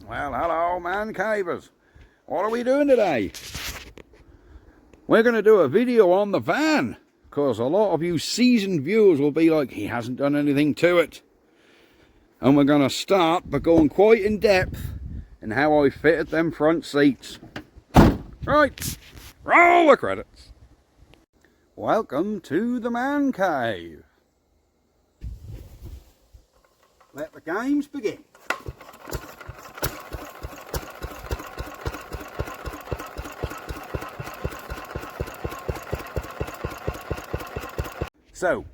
Well, hello man cavers. What are we doing today? We're going to do a video on the van, because a lot of you seasoned viewers will be like, he hasn't done anything to it. And we're going to start by going quite in depth in how I fitted them front seats. Right, roll the credits. Welcome to the man cave. Let the games begin. So,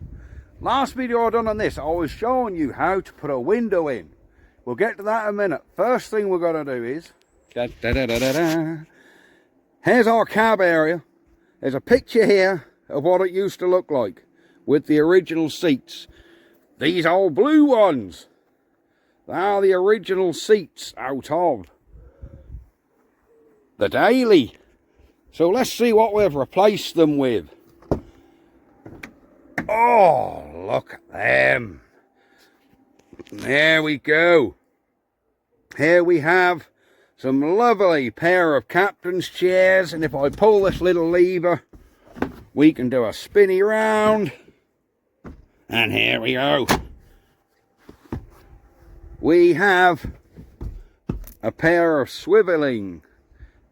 last video I done on this, I was showing you how to put a window in. We'll get to that in a minute. First thing we're going to do is, here's our cab area. There's a picture here of what it used to look like with the original seats. These old blue ones, they are the original seats out of the Daily. So let's see what we've replaced them with. Oh, look at them. There we go. Here we have some lovely pair of captain's chairs, and if I pull this little lever, we can do a spinny round. And here we go. We have a pair of swiveling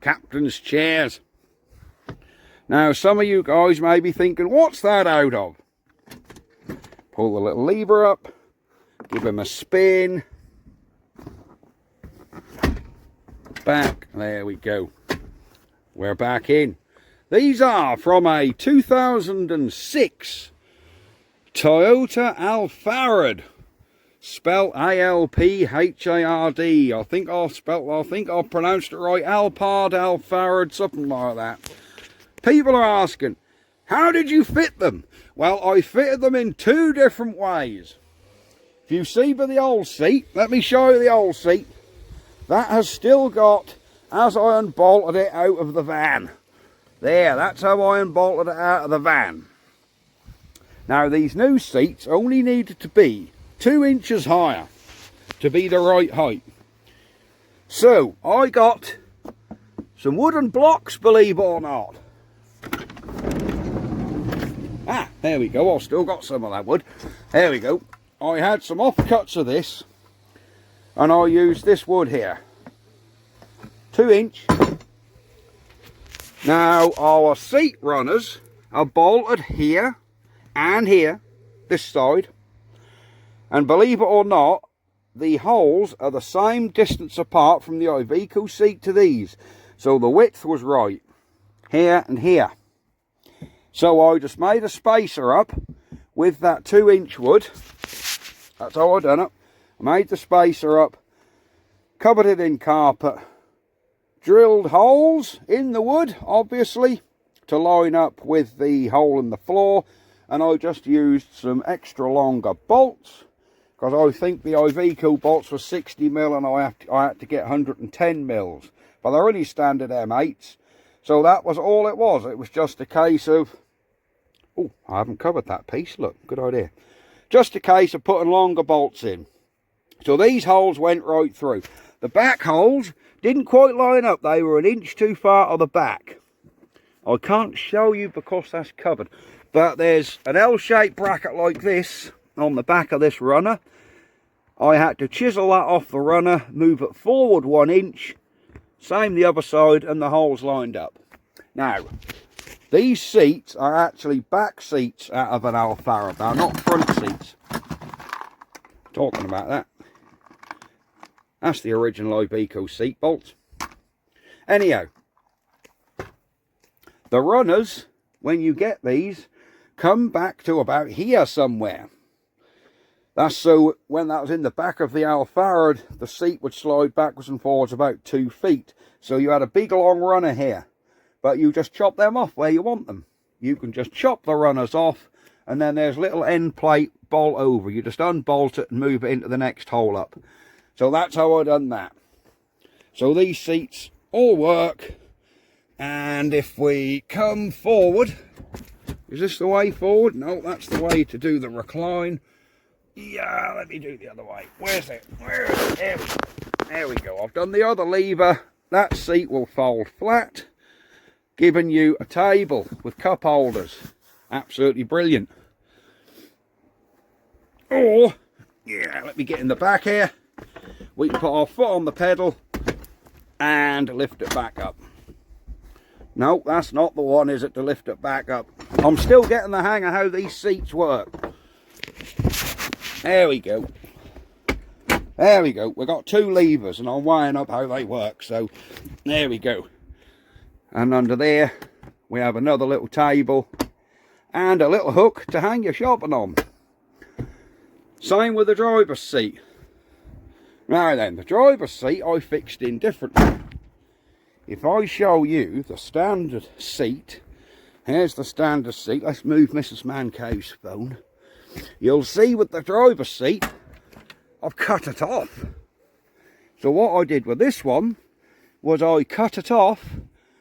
captain's chairs. Now, some of you guys may be thinking, what's that out of? Pull the little lever up, give him a spin, back, there we go, we're back in. These are from a 2006 Toyota Alphard, spelled A-L-P-H-A-R-D. I think I've pronounced it right, Alphard, something like that. People are asking, how did you fit them? Well, I fitted them in two different ways. If you see by the old seat, let me show you the old seat. That has still got, as I unbolted it out of the van. There, that's how I unbolted it out of the van. Now, these new seats only needed to be 2 inches higher to be the right height. So, I got some wooden blocks, believe it or not. Ah, there we go. I've still got some of that wood. There we go. I had some offcuts of this, and I used this wood here. 2 inch. Now, our seat runners are bolted here and here, this side. And believe it or not, the holes are the same distance apart from the Iveco seat to these. So the width was right, here and here. So I just made a spacer up with that 2 inch wood. That's how I done it. I made the spacer up, covered it in carpet, drilled holes in the wood, obviously, to line up with the hole in the floor. And I just used some extra longer bolts, because I think the Iveco bolts were 60mm and I had to get 110 mils. But they're only standard M8s. So that was all it was. It was just a case of, oh, I haven't covered that piece. Look, good idea. Just a case of putting longer bolts in. So these holes went right through. The back holes didn't quite line up. They were 1 inch too far on the back. I can't show you because that's covered. But there's an L-shaped bracket like this on the back of this runner. I had to chisel that off the runner, move it forward 1 inch. Same the other side, and the holes lined up. Now, these seats are actually back seats out of an Alphard. They're not front seats. Talking about that. That's the original Iveco seat bolts. Anyhow, the runners, when you get these, come back to about here somewhere. That's so when that was in the back of the Alphard, the seat would slide backwards and forwards about 2 feet. So you had a big long runner here. But you just chop them off where you want them. You can just chop the runners off, and then there's little end plate bolt over. You just unbolt it and move it into the next hole up. So that's how I done that. So these seats all work. And if we come forward, is this the way forward? No, that's the way to do the recline. Yeah, let me do the other way. Where's it? Where is it? There we go. There we go. I've done the other lever. That seat will fold flat, giving you a table with cup holders. Absolutely brilliant. Or, yeah, let me get in the back here. We can put our foot on the pedal and lift it back up. No, that's not the one, is it, to lift it back up? I'm still getting the hang of how these seats work. There we go. There we go. We've got two levers and I'm weighing up how they work. So, there we go. And under there, we have another little table and a little hook to hang your shopping on. Same with the driver's seat. Now then, the driver's seat I fixed in differently. If I show you the standard seat, here's the standard seat. Let's move Mrs. Mancow's phone. You'll see with the driver's seat, I've cut it off. So what I did with this one was I cut it off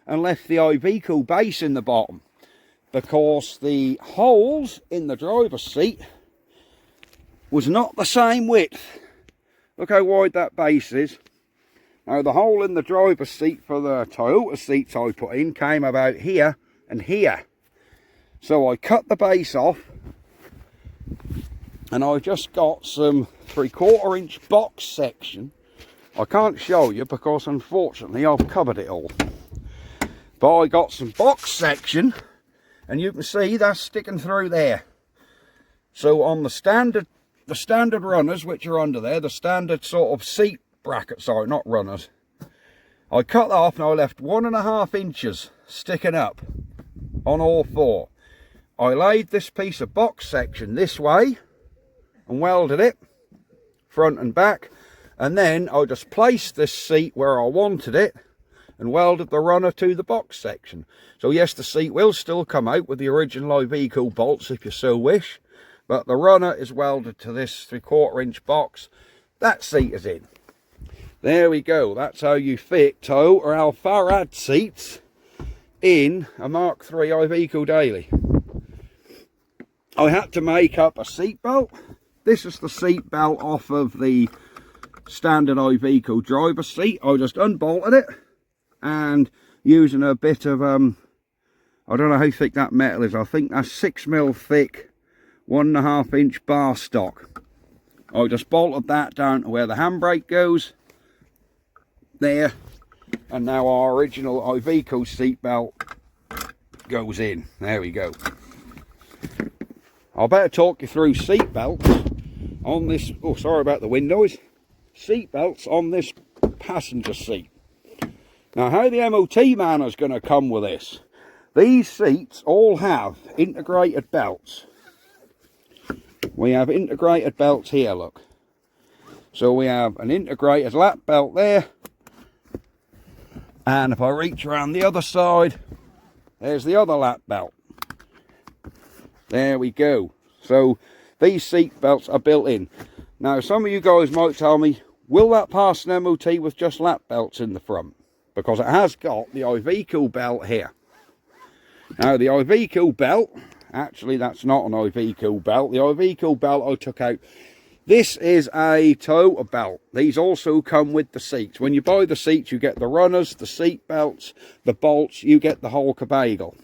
and left the Iveco base in the bottom, because the holes in the driver's seat was not the same width. Look how wide that base is. Now the hole in the driver's seat for the Toyota seats I put in came about here and here. So I cut the base off and I just got some 3/4 inch box section. I can't show you because unfortunately I've covered it all. But I got some box section and you can see that's sticking through there. So on the standard runners, which are under there, the standard sort of seat bracket, sorry, not runners, I cut that off and I left 1.5 inches sticking up on all four. I laid this piece of box section this way and welded it front and back, and then I just placed this seat where I wanted it and welded the runner to the box section. So yes, the seat will still come out with the original Iveco bolts if you so wish, but the runner is welded to this 3/4 inch box. That seat is in. There we go. That's how you fit Toyota Alfarad seats in a Mark III Iveco Daily. I had to make up a seat belt. This is the seat belt off of the standard Iveco driver seat. I just unbolted it and using a bit of I don't know how thick that metal is. I think that's 6mm thick 1.5 inch bar stock. I just bolted that down to where the handbrake goes there, and now our original Iveco seat belt goes in. There we go. I better talk you through seat belts on this. Oh, sorry about the windows. Seat belts on this passenger seat. Now, how the MOT man is going to come with this? These seats all have integrated belts. We have integrated belts here, look. So we have an integrated lap belt there. And if I reach around the other side, there's the other lap belt. There we go. So these seat belts are built in. Now some of you guys might tell me, will that pass an MOT with just lap belts in the front? Because it has got the Iveco belt here. Now the Iveco belt, actually that's not an Iveco belt. The Iveco belt I took out. This is a Toyota belt. These also come with the seats. When you buy the seats, you get the runners, the seat belts, the bolts, you get the whole cabagel.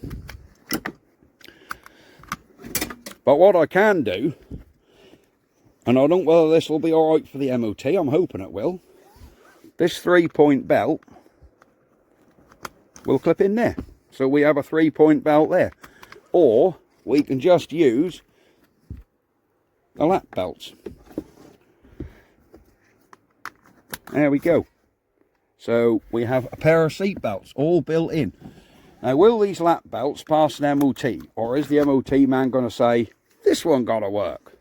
But what I can do, and I don't know whether this will be alright for the MOT, I'm hoping it will. This 3-point belt will clip in there. So we have a 3-point belt there. Or we can just use the lap belts. There we go. So we have a pair of seat belts all built in. Now, will these lap belts pass an MOT? Or is the MOT man going to say, this one got to work?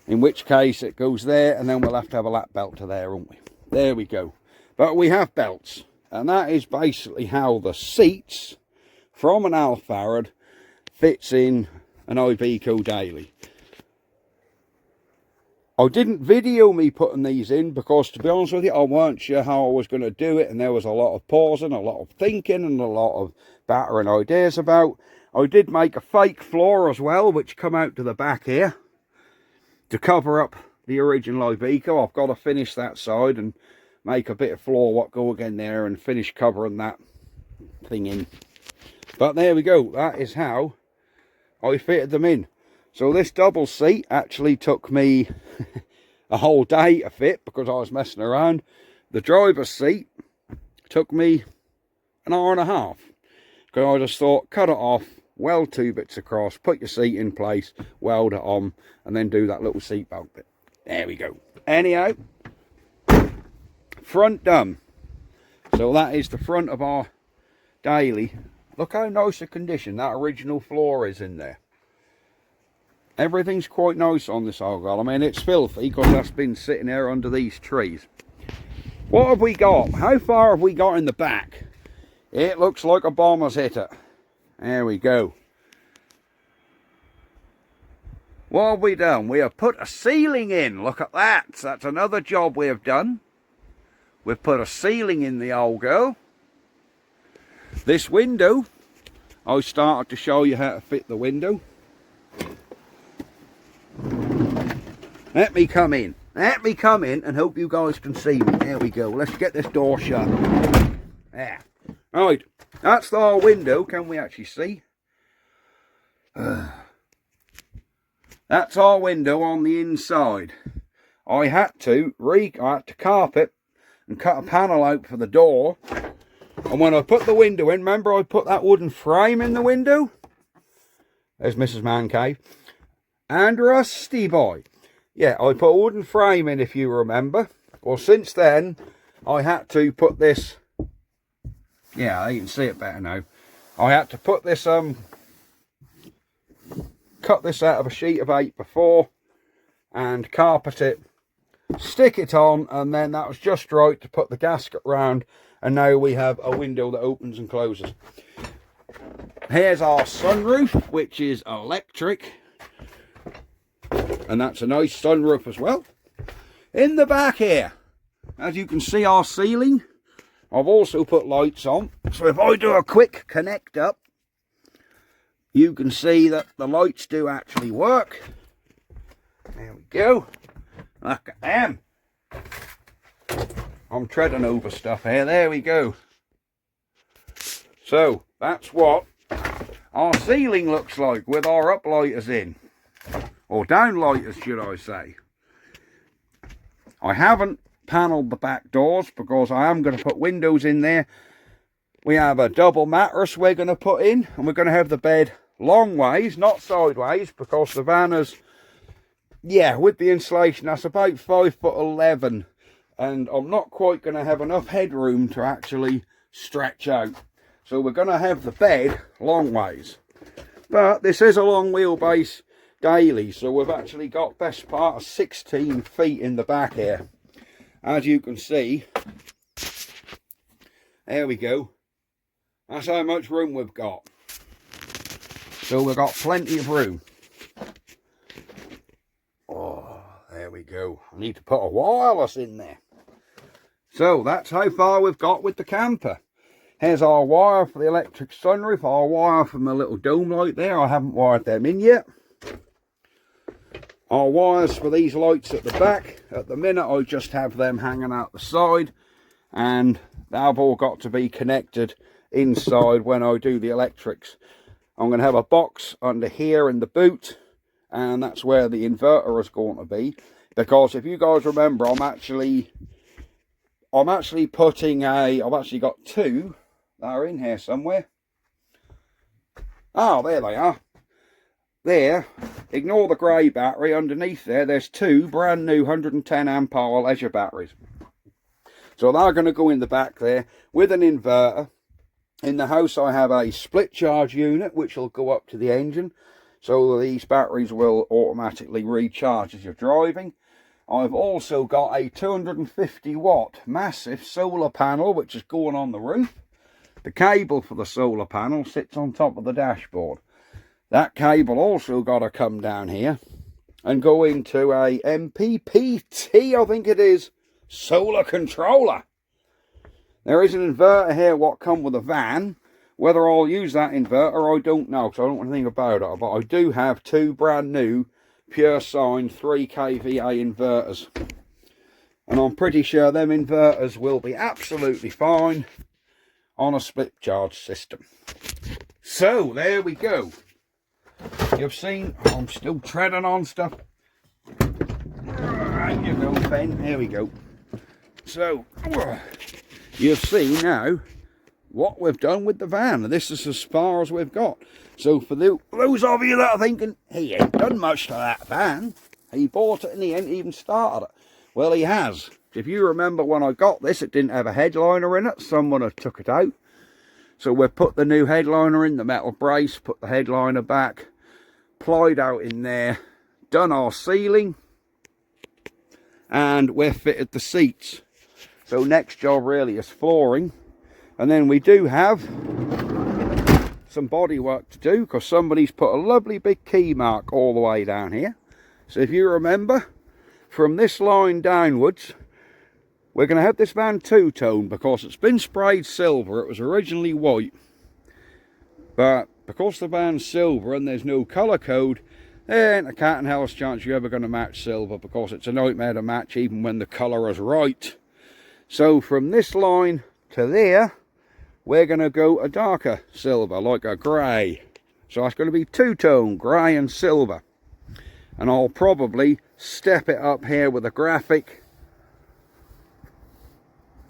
In which case it goes there, and then we'll have to have a lap belt to there, won't we? There we go. But we have belts. And that is basically how the seats from an Alfarad fits in an Iveco Daily. I didn't video me putting these in because, to be honest with you, I weren't sure how I was going to do it, and there was a lot of pausing, a lot of thinking, and a lot of battering ideas about. I did make a fake floor as well, which come out to the back here to cover up the original Iveco. I've got to finish that side and make a bit of floor what go again there and finish covering that thing in. But there we go, that is how I fitted them in. So this double seat actually took me a whole day to fit because I was messing around. The driver's seat took me an hour and a half because I just thought, cut it off, weld 2 bits across, put your seat in place, weld it on, and then do that little seat belt bit. There we go. Anyhow, front done. So that is the front of our Daily. Look how nice a condition that original floor is in there. Everything's quite nice on this old girl. I mean, it's filthy because that's been sitting there under these trees. What have we got? How far have we got in the back? It looks like a bomber's hit it. There we go. What have we done? We have put a ceiling in. Look at that. That's another job we have done. We've put a ceiling in the old girl. This window, I started to show you how to fit the window. Let me come in. Let me come in and hope you guys can see me. There we go. Let's get this door shut. There. Right. That's our window. Can we actually see? That's our window on the inside. I had to carpet and cut a panel out for the door. And when I put the window in, remember I put that wooden frame in the window? There's Mrs. Man Cave. And Rusty Boy. Yeah, I put a wooden frame in, if you remember. Well, since then, I had to put this... Yeah, you can see it better now. I had to put this, cut this out of a sheet of 8 before, and carpet it, stick it on, and then that was just right to put the gasket round, and now we have a window that opens and closes. Here's our sunroof, which is electric. And that's a nice sunroof as well. In the back here, as you can see, our ceiling, I've also put lights on. So if I do a quick connect up, you can see that the lights do actually work. There we go. Look at them. I'm treading over stuff here. There we go. So that's what our ceiling looks like with our uplighters in. Or downlighters, should I say. I haven't panelled the back doors because I am going to put windows in there. We have a double mattress we're going to put in, and we're going to have the bed long ways, not sideways, because the van is, yeah, with the insulation, that's about 5'11", and I'm not quite going to have enough headroom to actually stretch out. So we're going to have the bed long ways. But this is a long wheelbase Daily, so we've actually got best part of 16 feet in the back here. As you can see, there we go. That's how much room we've got. So we've got plenty of room. Oh, there we go. I need to put a wireless in there. So that's how far we've got with the camper. Here's our wire for the electric sunroof, our wire from the little dome light there. I haven't wired them in yet. Our wires for these lights at the back, at the minute I just have them hanging out the side, and they've all got to be connected inside when I do the electrics. I'm going to have a box under here in the boot, and that's where the inverter is going to be, because if you guys remember, I've actually got two that are in here somewhere. Oh, there they are. There, ignore the grey battery. Underneath there's two brand new 110 amp hour leisure batteries. So they're going to go in the back there with an inverter. In the house I have a split charge unit which will go up to the engine, so these batteries will automatically recharge as you're driving. I've also got a 250 watt massive solar panel which is going on the roof. The cable for the solar panel sits on top of the dashboard. That cable also got to come down here and go into a MPPT, I think it is, solar controller. There is an inverter here what come with a van. Whether I'll use that inverter, I don't know, because I don't know anything about it. But I do have two brand new pure sine 3 kVA inverters. And I'm pretty sure them inverters will be absolutely fine on a split charge system. So there we go. You've seen I'm still treading on stuff. There you go, Ben. There we go. So you've seen now what we've done with the van. This is as far as we've got. So for those of you that are thinking, he ain't done much to that van, he bought it and he ain't even started it. Well, he has. If you remember when I got this, it didn't have a headliner in it. Someone had took it out. So we've put the new headliner in, the metal brace, put the headliner back, plied out in there, done our sealing, and we've fitted the seats. So next job really is flooring. And then we do have some body work to do, because somebody's put a lovely big key mark all the way down here. So if you remember, from this line downwards, we're going to have this van two-tone, because it's been sprayed silver. It was originally white, but because the van's silver and there's no colour code, there ain't a cat and hell's chance you're ever going to match silver, because it's a nightmare to match even when the colour is right. So from this line to there, we're going to go a darker silver, like a grey. So it's going to be two-tone, grey and silver. And I'll probably step it up here with a graphic.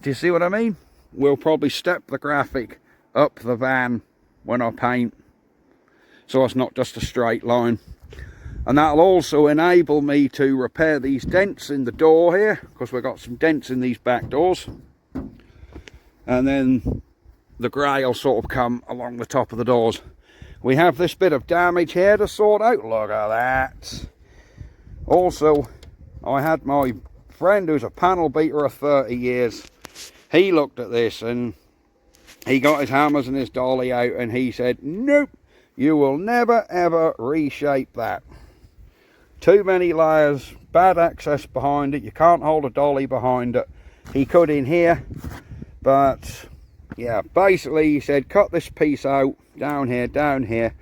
Do you see what I mean? We'll probably step the graphic up the van when I paint, so it's not just a straight line. And that'll also enable me to repair these dents in the door here, because we've got some dents in these back doors. And then the grey will sort of come along the top of the doors. We have this bit of damage here to sort out. Look at that. Also, I had my friend who's a panel beater of 30 years. He looked at this and he got his hammers and his dolly out and he said, nope, you will never ever reshape that. Too many layers, bad access behind it, you can't hold a dolly behind it. He could in here, but yeah, basically he said cut this piece out, down here,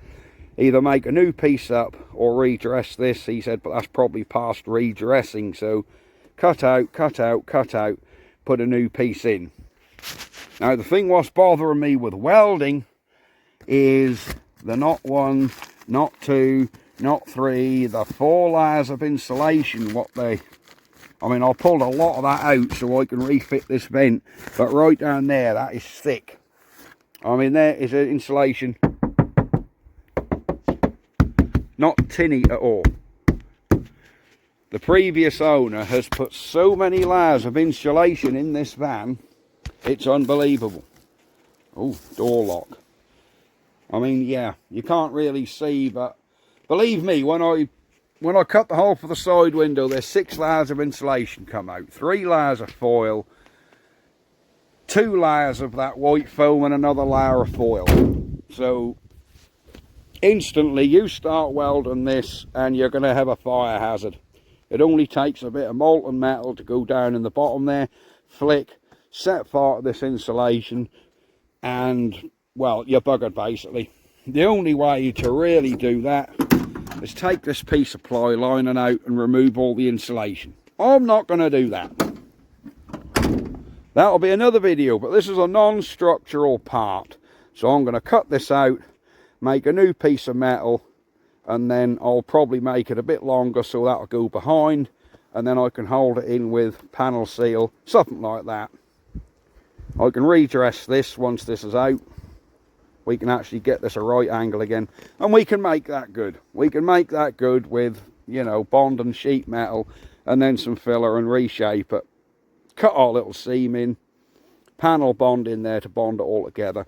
either make a new piece up or redress this. He said, but that's probably past redressing, so cut out, put a new piece in. Now the thing what's bothering me with welding is the not one, not two, not three, the 4 layers of insulation. I pulled a lot of that out so I can refit this vent, but right down there, that is thick. I mean, there is an insulation, not tinny at all. The previous owner has put so many layers of insulation in this van, it's unbelievable. Oh, door lock. I mean, yeah, you can't really see, but believe me, when I cut the hole for the side window, there's 6 layers of insulation come out, 3 layers of foil, 2 layers of that white foam and another layer of foil. So instantly you start welding this and you're going to have a fire hazard. It only takes a bit of molten metal to go down in the bottom there, flick, set fire to this insulation, and well, you're buggered basically. The only way to really do that is take this piece of ply lining out and remove all the insulation. I'm not going to do that. That'll be another video, but this is a non-structural part. So I'm going to cut this out, make a new piece of metal, and then I'll probably make it a bit longer so that'll go behind, and then I can hold it in with panel seal, something like that. I can redress this once this is out. We can actually get this a right angle again, and we can make that good. We can make that good with, you know, bond and sheet metal, and then some filler and reshape it. Cut our little seam in, panel bond in there to bond it all together.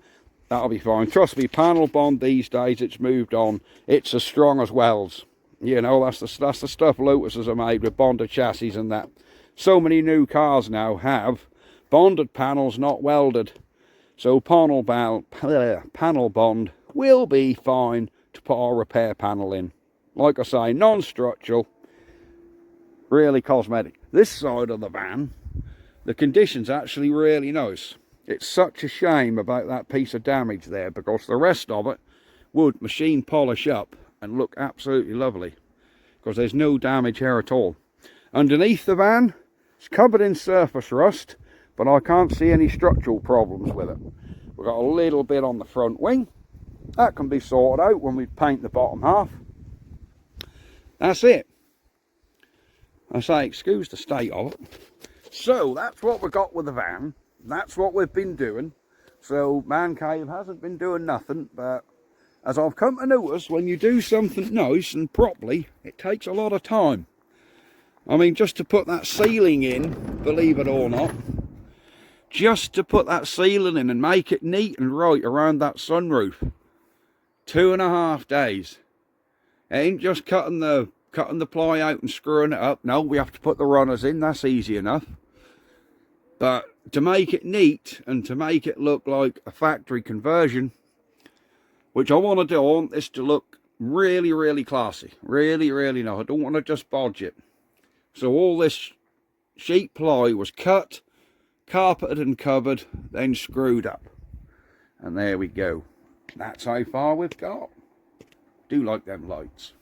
That'll be fine. Trust me, panel bond these days, it's moved on. It's as strong as welds. You know, that's the stuff Lotuses are made with, bonded chassis and that. So many new cars now have bonded panels, not welded. So panel bond will be fine to put our repair panel in. Like I say, non-structural, really cosmetic. This side of the van, the condition's actually really nice. It's such a shame about that piece of damage there, because the rest of it would machine polish up and look absolutely lovely, because there's no damage here at all. Underneath the van, It's covered in surface rust, but I can't see any structural problems with it. We've got a little bit on the front wing. That can be sorted out when we paint the bottom half. That's it. I say, excuse the state of it. So that's what we got with the van. That's what we've been doing. So Man Cave hasn't been doing nothing, but as I've come to notice, when you do something nice and properly, it takes a lot of time. I mean, just to put that ceiling in, believe it or not, just to put that ceiling in and make it neat and right around that sunroof, 2.5 days. It ain't just cutting the ply out and screwing it up. No, we have to put the runners in. That's easy enough. But to make it neat and to make it look like a factory conversion, which I want to do, I want this to look really, really classy. Really, really nice. I don't want to just bodge it. So all this sheet ply was cut, carpeted and covered, then screwed up. And there we go. That's how far we've got. Do like them lights.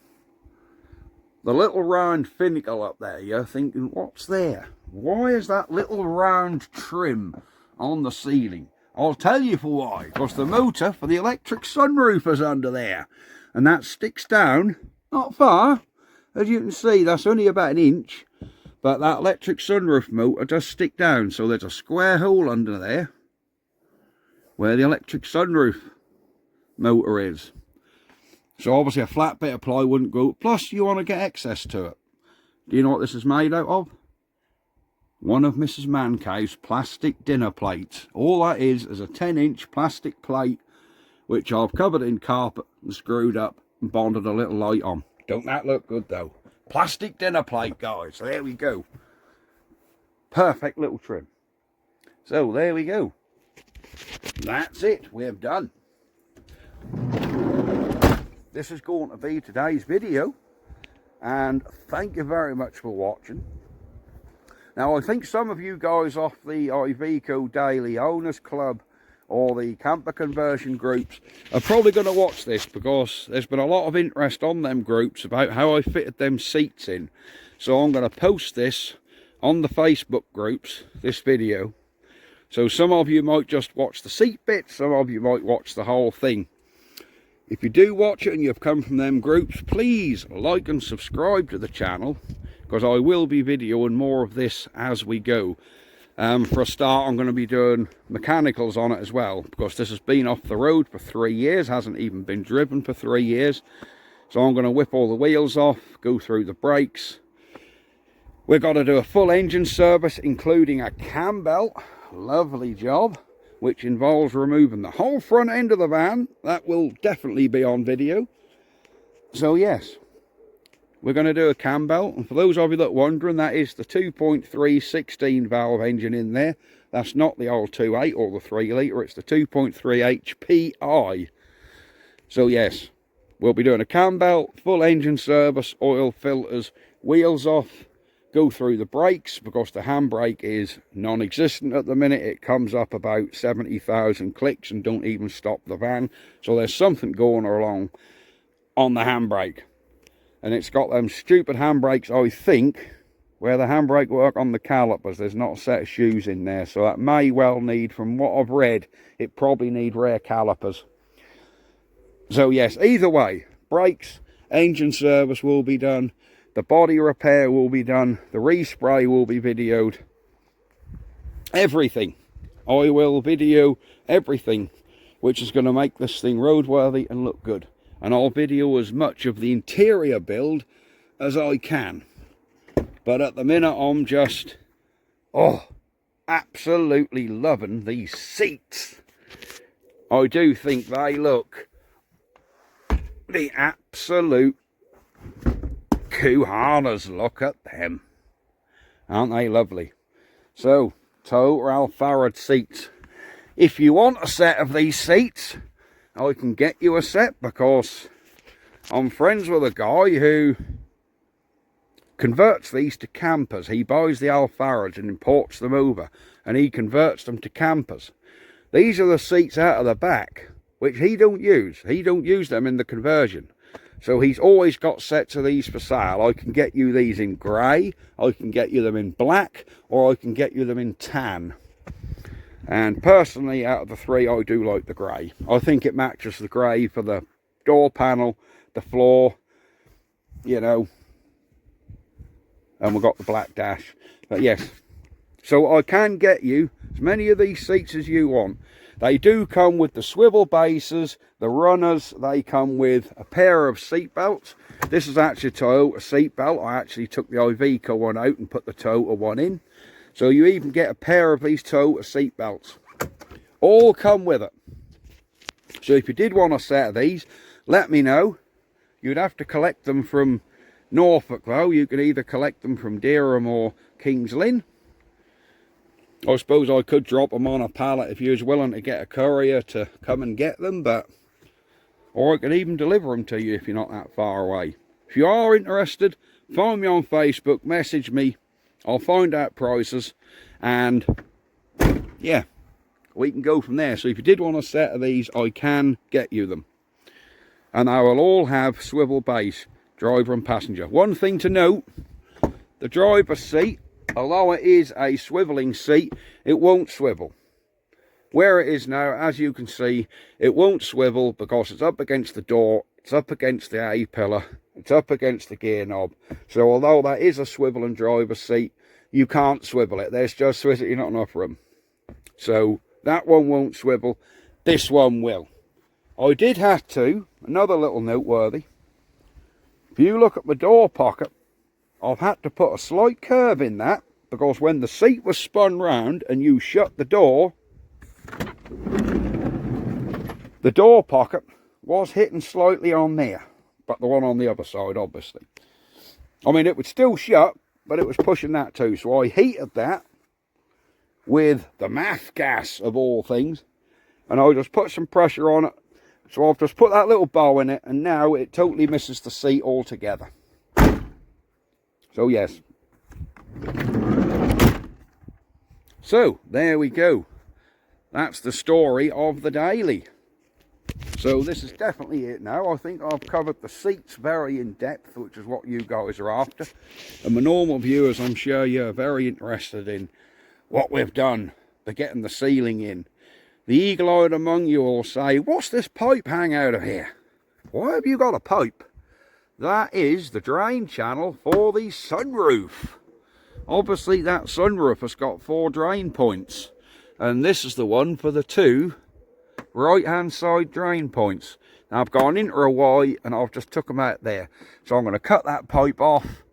The little round finical up there, you're thinking, what's there? Why is that little round trim on the ceiling? I'll tell you for why. Because the motor for the electric sunroof is under there. And that sticks down, not far. As you can see, that's only about 1 inch. But that electric sunroof motor does stick down. So there's a square hole under there where the electric sunroof motor is. So obviously a flat bit of ply wouldn't go. Plus you want to get access to it. Do you know what this is made out of? One of Mrs. Man Cave's plastic dinner plates. All that is a 10-inch plastic plate which I've covered in carpet and screwed up and bonded a little light on. Don't that look good though? Plastic dinner plate, guys. There we go. Perfect little trim. So there we go. That's it. We're done. This is going to be today's video, and thank you very much for watching. Now I think some of you guys off the Iveco Daily Owners Club or the camper conversion groups are probably going to watch this, because there's been a lot of interest on them groups about how I fitted them seats in. So I'm going to post this on the Facebook groups, this video. So some of you might just watch the seat bit, some of you might watch the whole thing. If you do watch it and you've come from them groups, please like and subscribe to the channel, because I will be videoing more of this as we go. For a start, I'm going to be doing mechanicals on it as well, because this has been off the road for 3 years, hasn't even been driven for 3 years. So I'm going to whip all the wheels off, go through the brakes. We've got to do a full engine service, including a cam belt. Lovely job. Which involves removing the whole front end of the van. That will definitely be on video. So yes, we're going to do a cam belt. And for those of you that are wondering, that is the 2.3 16 valve engine in there. That's not the old 2.8 or the 3 litre. It's the 2.3 HPI. So yes, we'll be doing a cam belt, full engine service, oil filters, wheels off. Go through the brakes, because the handbrake is non-existent at the minute. It comes up about 70,000 clicks and don't even stop the van. So there's something going along on the handbrake. And it's got them stupid handbrakes, I think, where the handbrake work on the calipers. There's not a set of shoes in there. So that may well need, from what I've read, it probably need rear calipers. So yes, either way, brakes, engine service will be done. The body repair will be done. The respray will be videoed. Everything. I will video everything, which is going to make this thing roadworthy and look good. And I'll video as much of the interior build as I can. But at the minute, I'm just, absolutely loving these seats. I do think they look the absolute Kuhanas. Look at them. Aren't they lovely? So, Total Farad seats. If you want a set of these seats, I can get you a set, because I'm friends with a guy who converts these to campers. He buys the Alfarads and imports them over, and he converts them to campers. These are the seats out of the back, which he don't use. He don't use them in the conversion. So he's always got sets of these for sale. I can get you these in grey, I can get you them in black, or I can get you them in tan. And personally, out of the three, I do like the grey. I think it matches the grey for the door panel, the floor, you know. And we've got the black dash. But yes, so I can get you as many of these seats as you want. They do come with the swivel bases, the runners. They come with a pair of seat belts. This is actually a Toyota seat belt. I actually took the Iveco one out and put the Toyota one in. So you even get a pair of these Toyota seat belts. All come with it. So if you did want a set of these, let me know. You'd have to collect them from Norfolk though. You can either collect them from Dereham or Kings Lynn. I suppose I could drop them on a pallet if you was willing to get a courier to come and get them, but or I could even deliver them to you if you're not that far away. If you are interested, find me on Facebook, message me, I'll find out prices, and yeah, we can go from there. So if you did want a set of these, I can get you them, and they will all have swivel base, driver and passenger. One thing to note, the driver's seat, although it is a swiveling seat, it won't swivel. Where it is now, as you can see, it won't swivel because it's up against the door, it's up against the A-pillar, it's up against the gear knob. So although that is a swivel and driver's seat, you can't swivel it. There's just physically not enough room. So that one won't swivel, this one will. I did have to, another little noteworthy, if you look at my door pocket, I've had to put a slight curve in that because when the seat was spun round and you shut the door pocket was hitting slightly on there, but the one on the other side, obviously. I mean, it would still shut, but it was pushing that too. So I heated that with the math gas of all things, and I just put some pressure on it. So I've just put that little bow in it, and now it totally misses the seat altogether. So yes. So there we go. That's the story of the daily. So this is definitely it now. I think I've covered the seats very in depth, which is what you guys are after. And my normal viewers, I'm sure you're very interested in what we've done for getting the ceiling in. The eagle-eyed among you will say, what's this pipe hang out of here? Why have you got a pipe? That is the drain channel for the sunroof. Obviously that sunroof has got 4 drain points, and this is the one for the 2 right hand side drain points. Now I've gone into a Y and I've just took them out there, so I'm going to cut that pipe off,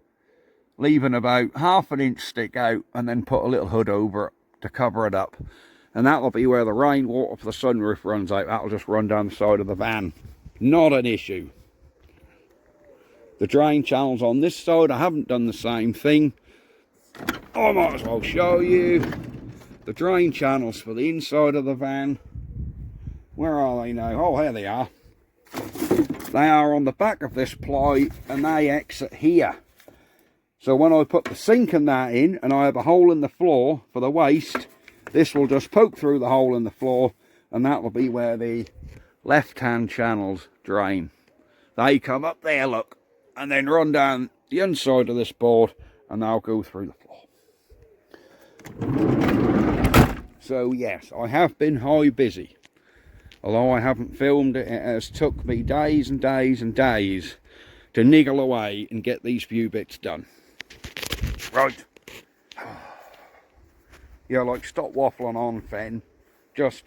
leaving about ½ inch stick out, and then put a little hood over it to cover it up, and that'll be where the rainwater for the sunroof runs out. That'll just run down the side of the van, not an issue. The drain channels on this side, I haven't done the same thing. I might as well show you the drain channels for the inside of the van. Where are they now? Oh, here they are. They are on the back of this ply, and they exit here. So when I put the sink and that in, and I have a hole in the floor for the waste, this will just poke through the hole in the floor, and that will be where the left-hand channels drain. They come up there, look, and then run down the inside of this board, and they'll go through the floor. So yes, I have been high busy. Although I haven't filmed it, it has took me days and days and days to niggle away and get these few bits done. Right. Yeah, like, stop waffling on, Fen. Just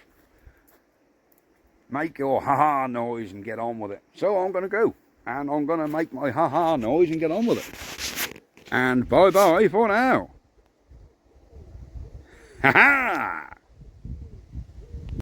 make your ha-ha noise and get on with it. So I'm going to go, and I'm going to make my ha-ha noise and get on with it. And bye-bye for now. Ha-ha!